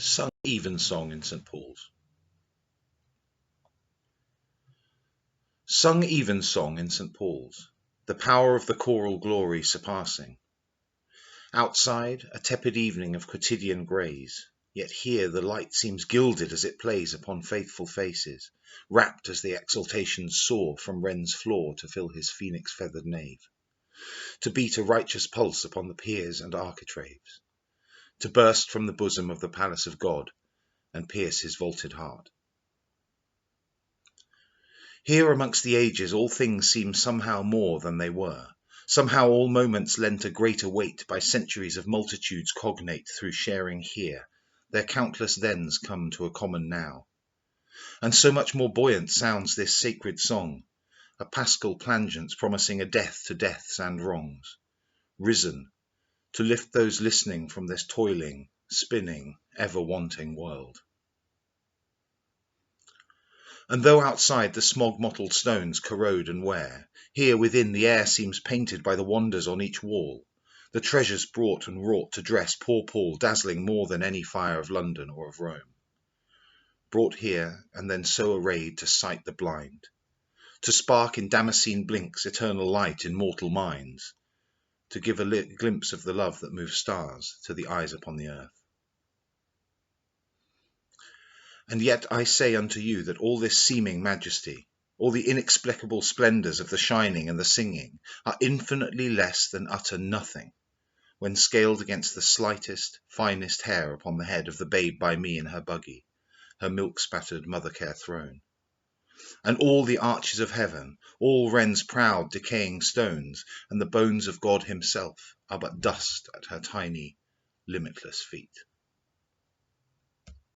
Sung Evensong in St. Paul's. Sung Evensong in St. Paul's, the power of the choral glory surpassing. Outside, a tepid evening of quotidian greys, yet here the light seems gilded as it plays upon faithful faces, rapt as the exaltations soar from Wren's floor to fill his phoenix-feathered nave, to beat a righteous pulse upon the piers and architraves, to burst from the bosom of the palace of God and pierce his vaulted heart. Here amongst the ages all things seem somehow more than they were. Somehow all moments lent a greater weight by centuries of multitudes cognate through sharing here. Their countless thens come to a common now. And so much more buoyant sounds this sacred song, a paschal plangence promising a death to deaths and wrongs. Risen, to lift those listening from this toiling, spinning, ever-wanting world. And though outside the smog-mottled stones corrode and wear, here within the air seems painted by the wonders on each wall, the treasures brought and wrought to dress poor Paul dazzling more than any fire of London or of Rome. Brought here and then so arrayed to sight the blind, to spark in Damascene blinks eternal light in mortal minds, to give a glimpse of the love that moves stars to the eyes upon the earth. And yet I say unto you that all this seeming majesty, all the inexplicable splendours of the shining and the singing, are infinitely less than utter nothing, when scaled against the slightest, finest hair upon the head of the babe by me in her buggy, her milk-spattered mother-care throne. And all the arches of heaven, all Wren's proud decaying stones, and the bones of God himself, are but dust at her tiny, limitless feet.